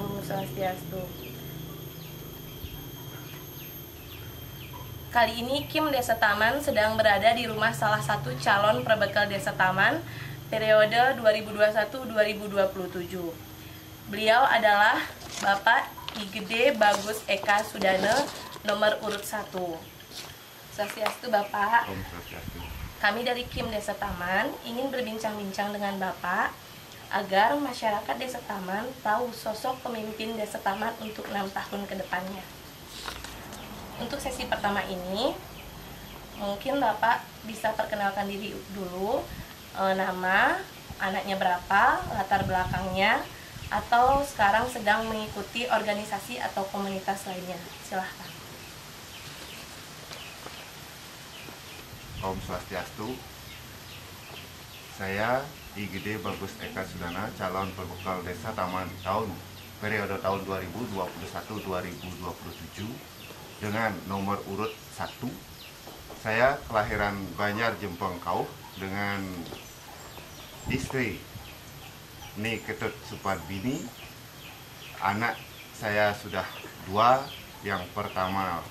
Om Swastiastu. Kali ini Kim Desa Taman sedang berada di rumah salah satu calon perbekal Desa Taman periode 2021-2027. Beliau adalah Bapak Igede Bagus Eka Sudana, nomor urut 1. Swastiastu Bapak. Om Swastiastu. Kami dari Kim Desa Taman ingin berbincang-bincang dengan Bapak agar masyarakat Desa Taman tahu sosok pemimpin Desa Taman untuk 6 tahun ke depannya. Untuk sesi pertama ini, mungkin Bapak bisa perkenalkan diri dulu, nama, anaknya berapa, latar belakangnya, atau sekarang sedang mengikuti organisasi atau komunitas lainnya. Silahkan. Om Swastiastu. Saya Igede Bagus Eka Sudana, calon perbekal Desa Taman periode tahun 2021-2027 dengan nomor urut 1. Saya kelahiran Banjar Jempeng Kauh dengan istri Ni Ketut Supadbini. Anak saya sudah 2, yang pertama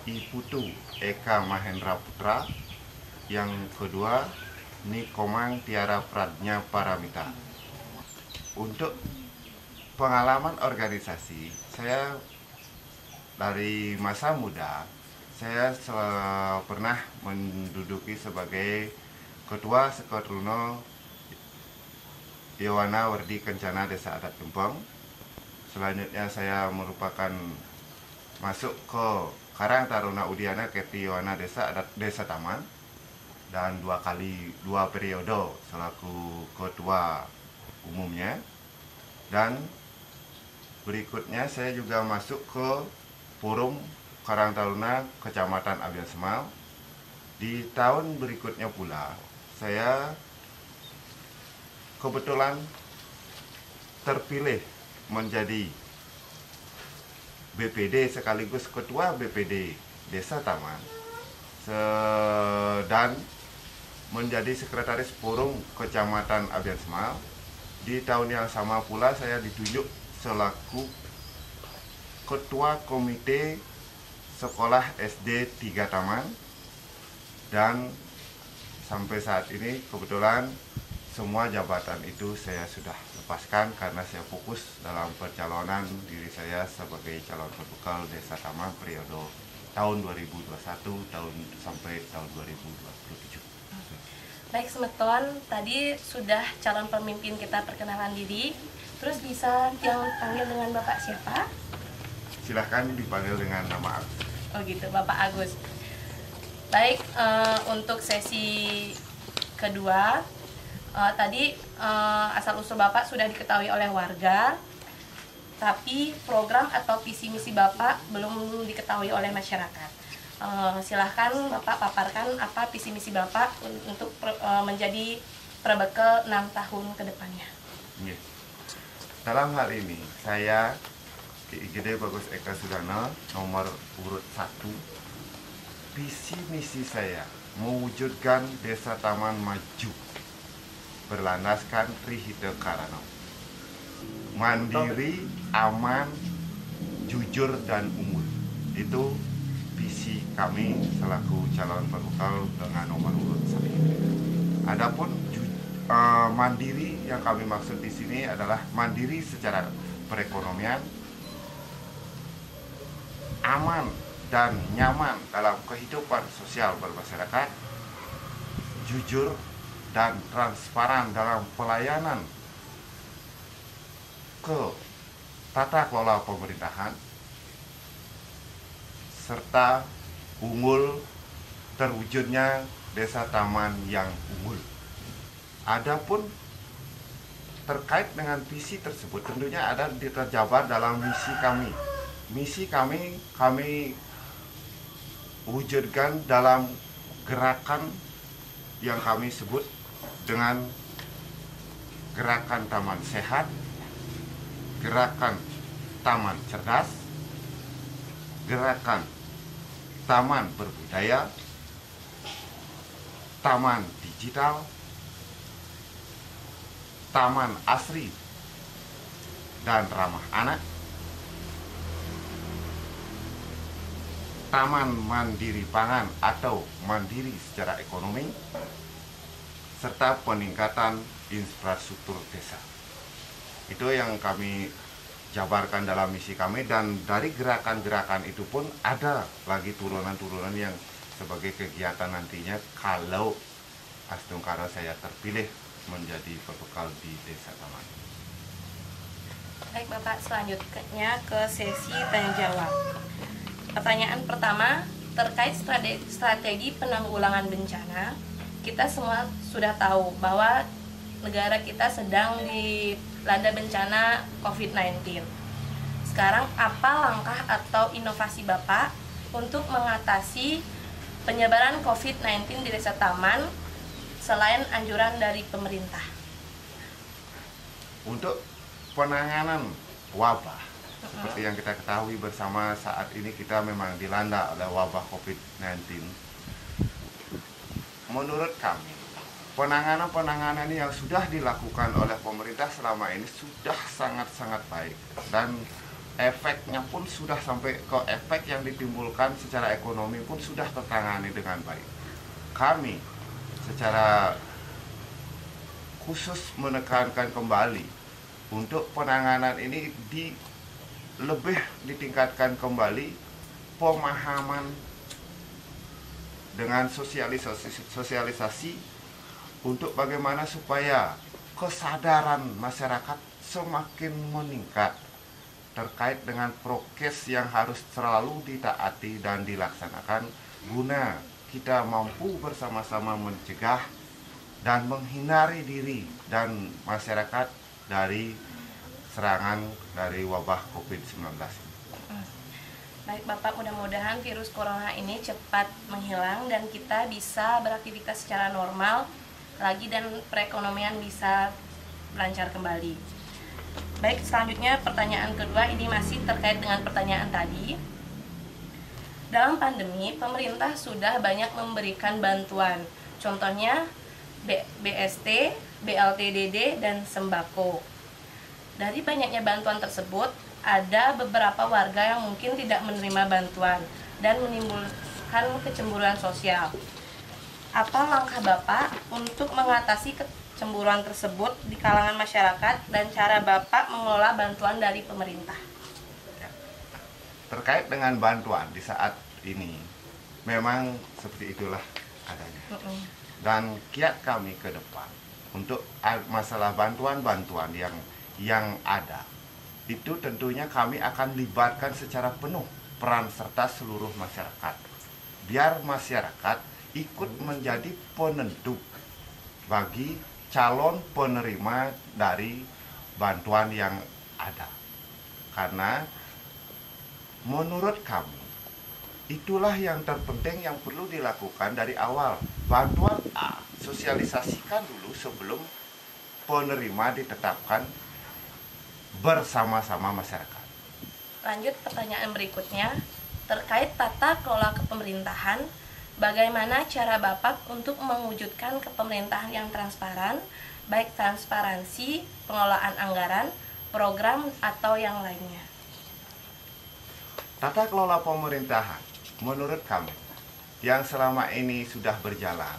Iputu Eka Mahendra Putra, yang kedua Ni Komang Tiara Pradnya Paramita. Untuk pengalaman organisasi, saya dari masa muda saya pernah menduduki sebagai Ketua Sekoruno Yowana Werdi Kencana Desa Adat Jempeng. Selanjutnya saya merupakan masuk ke Karang Taruna Udiana Keti Yowana Desa Taman, dan 2 periode selaku ketua umumnya. Dan berikutnya saya juga masuk ke Forum Karang Taruna Kecamatan Abian Semal. Di tahun berikutnya pula saya kebetulan terpilih menjadi BPD sekaligus Ketua BPD Desa Taman dan menjadi Sekretaris Forum Kecamatan Abian Semal. Di tahun yang sama pula saya ditunjuk selaku Ketua Komite Sekolah SD 3 Taman, dan sampai saat ini kebetulan semua jabatan itu saya sudah lepaskan karena saya fokus dalam pencalonan diri saya sebagai calon perbekal Desa Taman periode tahun 2021 sampai tahun 2027. Baik Semeton, tadi sudah calon pemimpin kita perkenalan diri. Terus bisa yang panggil dengan Bapak siapa? Silahkan dipanggil dengan nama Agus. Oh gitu, Bapak Agus. Baik, untuk sesi kedua, tadi asal-usul Bapak sudah diketahui oleh warga, tapi program atau visi misi Bapak belum diketahui oleh masyarakat. Silahkan Bapak paparkan apa visi misi Bapak untuk menjadi perbekal 6 tahun ke depannya. Yeah. Dalam hal ini saya Igede Bagus Eka Sudana, nomor urut 1. Visi misi saya mewujudkan Desa Taman maju berlandaskan Trihita Karana, mandiri, aman, jujur, dan unggul. Itu visi kami selaku calon perbekal dengan nomor urut 1. Adapun mandiri yang kami maksud di sini adalah mandiri secara perekonomian, aman dan nyaman dalam kehidupan sosial bermasyarakat, jujur dan transparan dalam pelayanan ke tata kelola pemerintahan, serta unggul terwujudnya Desa Taman yang unggul. Adapun terkait dengan visi tersebut tentunya ada terjabar dalam misi kami. Misi kami wujudkan dalam gerakan yang kami sebut dengan gerakan Taman Sehat, gerakan Taman Cerdas, gerakan Taman Berbudaya, Taman Digital, Taman Asri, dan ramah anak, taman mandiri pangan atau mandiri secara ekonomi, serta peningkatan infrastruktur desa. Itu yang kami jabarkan dalam misi kami, dan dari gerakan-gerakan itu pun ada lagi turunan-turunan yang sebagai kegiatan nantinya kalau Astungkara saya terpilih menjadi pebekal di Desa Taman. Baik Bapak, selanjutnya ke sesi tanya jawab. Pertanyaan pertama terkait strategi penanggulangan bencana. Kita semua sudah tahu bahwa negara kita sedang dilanda bencana COVID-19. Sekarang apa langkah atau inovasi Bapak untuk mengatasi penyebaran COVID-19 di Desa Taman selain anjuran dari pemerintah? Untuk penanganan wabah, seperti yang kita ketahui bersama saat ini kita memang dilanda oleh wabah COVID-19. Menurut kami, penanganan yang sudah dilakukan oleh pemerintah selama ini sudah sangat-sangat baik, dan efeknya pun sudah sampai ke efek yang ditimbulkan secara ekonomi pun sudah tertangani dengan baik. Kami secara khusus menekankan kembali untuk penanganan ini lebih ditingkatkan kembali pemahaman dengan sosialisasi untuk bagaimana supaya kesadaran masyarakat semakin meningkat terkait dengan prokes yang harus selalu ditaati dan dilaksanakan guna kita mampu bersama-sama mencegah dan menghindari diri dan masyarakat dari serangan dari wabah COVID-19. Baik Bapak, mudah-mudahan virus corona ini cepat menghilang dan kita bisa beraktivitas secara normal lagi dan perekonomian bisa lancar kembali. Baik, selanjutnya pertanyaan kedua ini masih terkait dengan pertanyaan tadi. Dalam pandemi, pemerintah sudah banyak memberikan bantuan, contohnya BST, BLTDD, dan sembako. Dari banyaknya bantuan tersebut, ada beberapa warga yang mungkin tidak menerima bantuan dan menimbulkan kecemburuan sosial. Apa langkah Bapak untuk mengatasi kecemburuan tersebut di kalangan masyarakat dan cara Bapak mengelola bantuan dari pemerintah? Terkait dengan bantuan di saat ini, memang seperti itulah adanya. Dan kiat kami ke depan untuk masalah bantuan-bantuan yang ada, itu tentunya kami akan libatkan secara penuh peran serta seluruh masyarakat. Biar masyarakat ikut menjadi penentu bagi calon penerima dari bantuan yang ada. Karena menurut kami, itulah yang terpenting yang perlu dilakukan dari awal. Bantuan A, sosialisasikan dulu sebelum penerima ditetapkan bersama-sama masyarakat. Lanjut pertanyaan berikutnya, terkait tata kelola kepemerintahan, bagaimana cara Bapak untuk mewujudkan kepemerintahan yang transparan, baik transparansi, pengelolaan anggaran, program, atau yang lainnya? Tata kelola pemerintahan, menurut kami, yang selama ini sudah berjalan,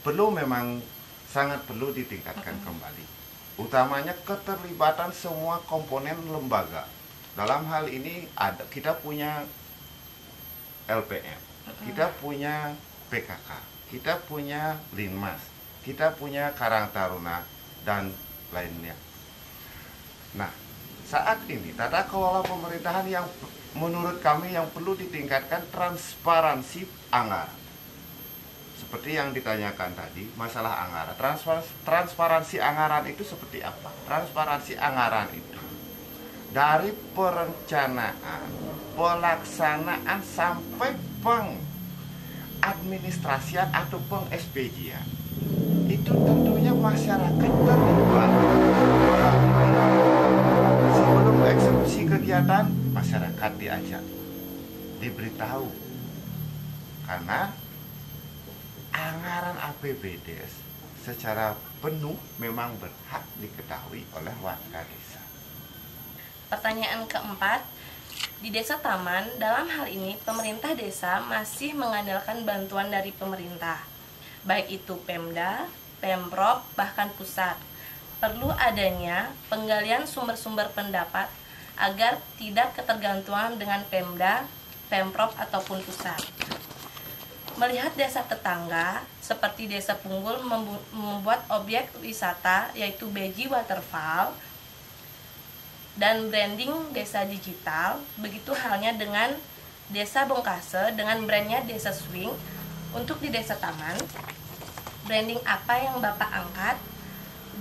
memang sangat perlu ditingkatkan kembali. Utamanya keterlibatan semua komponen lembaga. Dalam hal ini kita punya LPM, kita punya PKK, kita punya Linmas, kita punya Karang Taruna, dan lainnya. Nah, saat ini tata kelola pemerintahan yang menurut kami yang perlu ditingkatkan transparansi anggaran. Seperti yang ditanyakan tadi, masalah anggaran. Transparansi anggaran itu seperti apa? Transparansi anggaran itu dari perencanaan, pelaksanaan sampai pengadministrasian atau peng-SPJ-an. Itu tentunya masyarakat terlibat. Sebelum eksekusi kegiatan, masyarakat diajak, diberitahu. Karena anggaran APBD secara penuh memang berhak diketahui oleh warga desa. Pertanyaan keempat, di Desa Taman, dalam hal ini pemerintah desa masih mengandalkan bantuan dari pemerintah, baik itu Pemda, Pemprov, bahkan pusat. Perlu adanya penggalian sumber-sumber pendapat agar tidak ketergantungan dengan Pemda, Pemprov, ataupun pusat. Melihat desa tetangga seperti Desa Punggul membuat objek wisata yaitu Beji Waterfall dan branding desa digital, begitu halnya dengan Desa Bongkase dengan brandnya Desa Swing. Untuk di Desa Taman, branding apa yang Bapak angkat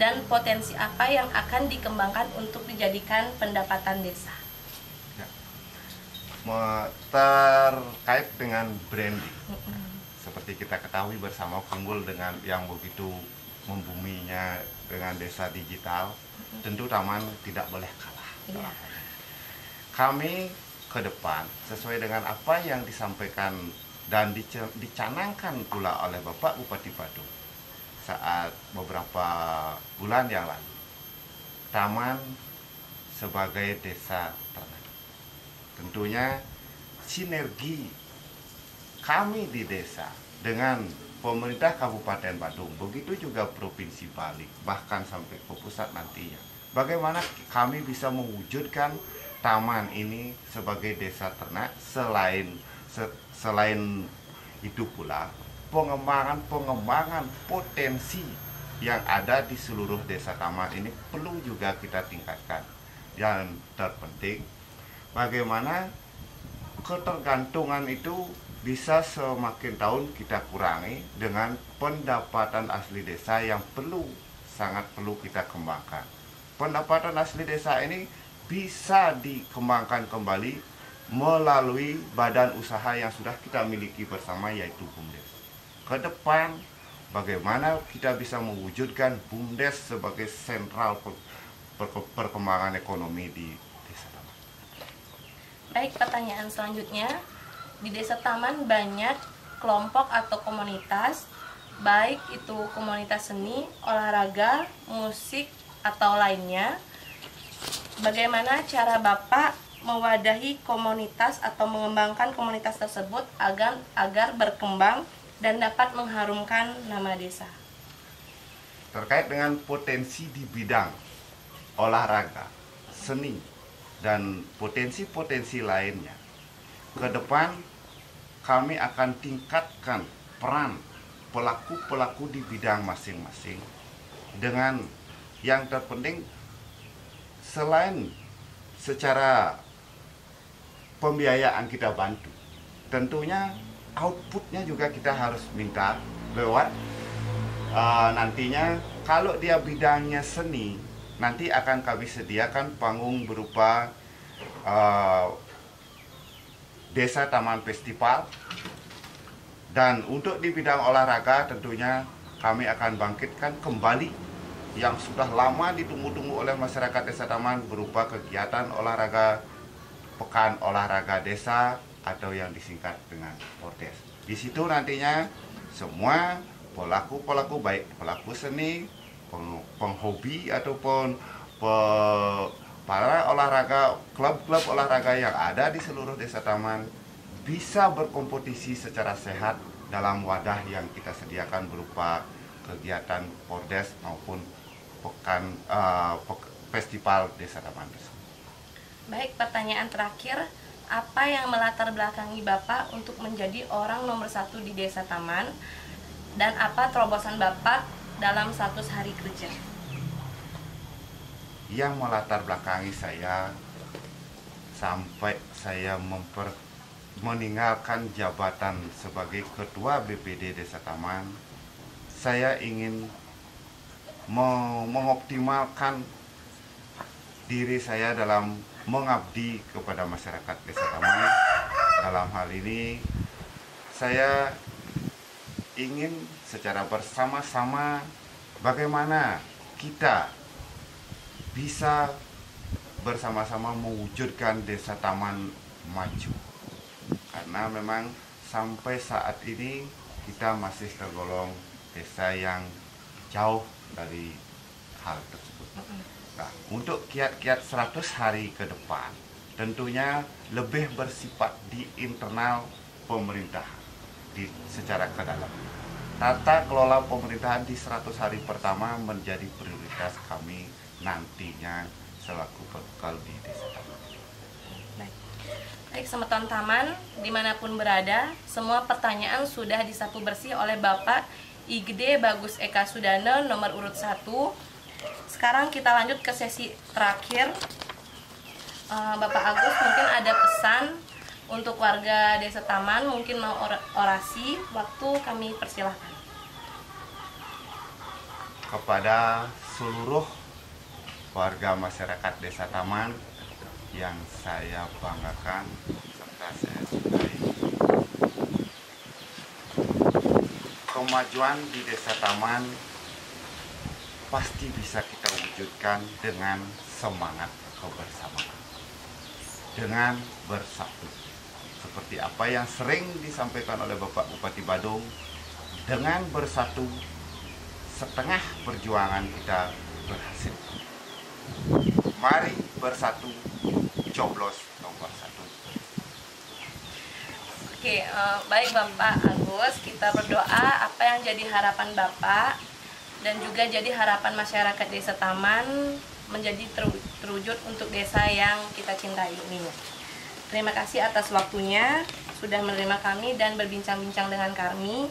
dan potensi apa yang akan dikembangkan untuk dijadikan pendapatan desa? Ya. Terkait dengan branding, seperti kita ketahui bersama, Punggul dengan yang begitu membuminya dengan desa digital, tentu Taman tidak boleh kalah. Iya. Kami ke depan sesuai dengan apa yang disampaikan dan dicanangkan pula oleh Bapak Bupati Badung saat beberapa bulan yang lalu, Taman sebagai desa ternak. Tentunya sinergi kami di desa dengan pemerintah Kabupaten Badung, begitu juga Provinsi Bali, bahkan sampai ke pusat nantinya. Bagaimana kami bisa mewujudkan Taman ini sebagai desa ternak, selain itu pula pengembangan potensi yang ada di seluruh desa Taman ini perlu juga kita tingkatkan. Yang terpenting, bagaimana ketergantungan itu bisa semakin tahun kita kurangi dengan pendapatan asli desa yang sangat perlu kita kembangkan. Pendapatan asli desa ini bisa dikembangkan kembali melalui badan usaha yang sudah kita miliki bersama, yaitu BUMDes. Ke depan, bagaimana kita bisa mewujudkan BUMDes sebagai sentral perkembangan ekonomi di Desa Taman. Baik, pertanyaan selanjutnya. Di Desa Taman banyak kelompok atau komunitas, baik itu komunitas seni, olahraga, musik, atau lainnya. Bagaimana cara Bapak mewadahi komunitas atau mengembangkan komunitas tersebut agar berkembang dan dapat mengharumkan nama desa? Terkait dengan potensi di bidang olahraga, seni, dan potensi-potensi lainnya, ke depan kami akan tingkatkan peran pelaku-pelaku di bidang masing-masing dengan yang terpenting, selain secara pembiayaan kita bantu, tentunya outputnya juga kita harus minta lewat nantinya kalau dia bidangnya seni, nanti akan kami sediakan panggung berupa Desa Taman Festival. Dan untuk di bidang olahraga tentunya kami akan bangkitkan kembali yang sudah lama ditunggu-tunggu oleh masyarakat Desa Taman berupa kegiatan olahraga, pekan olahraga desa atau yang disingkat dengan Pordes. Di situ nantinya semua pelaku-pelaku, baik pelaku seni, penghobi ataupun para olahraga, klub-klub olahraga yang ada di seluruh Desa Taman bisa berkompetisi secara sehat dalam wadah yang kita sediakan berupa kegiatan Pordes maupun pekan festival Desa Taman. Baik, pertanyaan terakhir, apa yang melatar belakangi Bapak untuk menjadi orang nomor 1 di Desa Taman, dan apa terobosan Bapak dalam 100 hari kerja? Yang melatar belakangi saya sampai saya meninggalkan jabatan sebagai Ketua BPD Desa Taman, saya ingin mengoptimalkan diri saya dalam mengabdi kepada masyarakat Desa Taman. Dalam hal ini, saya ingin secara bersama-sama bagaimana kita bisa bersama-sama mewujudkan Desa Taman maju. Karena memang sampai saat ini kita masih tergolong desa yang jauh dari hal tersebut. Nah, untuk kiat-kiat 100 hari ke depan tentunya lebih bersifat di internal pemerintahan secara ke dalam. Tata kelola pemerintahan di 100 hari pertama menjadi prioritas kami nantinya selaku bekal di Desa Taman. Baik, Semeton Taman, dimanapun berada, semua pertanyaan sudah disapu bersih oleh Bapak Igede Bagus Eka Sudana, nomor urut 1. Sekarang kita lanjut ke sesi terakhir. Bapak Agus, mungkin ada pesan untuk warga Desa Taman, mungkin mau orasi, waktu kami persilahkan. Kepada seluruh warga masyarakat Desa Taman yang saya banggakan serta saya cintai, kemajuan di Desa Taman pasti bisa kita wujudkan dengan semangat kebersamaan, dengan bersatu. Seperti apa yang sering disampaikan oleh Bapak Bupati Badung, dengan bersatu setengah perjuangan kita berhasil. Mari bersatu, coblos nomor 1. Oke, baik Bapak Agus, kita berdoa apa yang jadi harapan Bapak dan juga jadi harapan masyarakat Desa Taman menjadi terwujud untuk desa yang kita cintai ini. Terima kasih atas waktunya, sudah menerima kami dan berbincang-bincang dengan kami.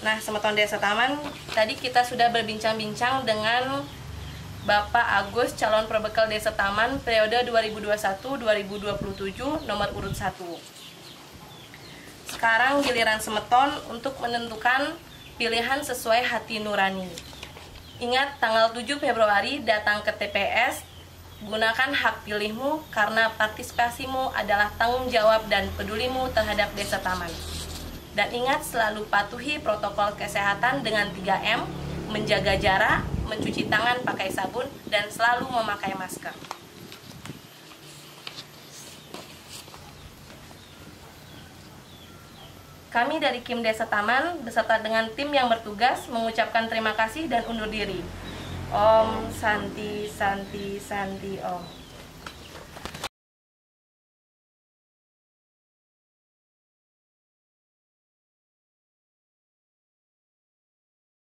Nah, Semeton Desa Taman, tadi kita sudah berbincang-bincang dengan Bapak Agus, calon perbekal Desa Taman periode 2021-2027, nomor urut 1. Sekarang giliran Semeton untuk menentukan pilihan sesuai hati nurani. Ingat, tanggal 7 Februari datang ke TPS, gunakan hak pilihmu karena partisipasimu adalah tanggung jawab dan pedulimu terhadap Desa Taman. Dan ingat, selalu patuhi protokol kesehatan dengan 3M, menjaga jarak, mencuci tangan pakai sabun, dan selalu memakai masker. Kami dari Kim Desa Taman beserta dengan tim yang bertugas mengucapkan terima kasih dan undur diri. Om Santi Santi Santi Om.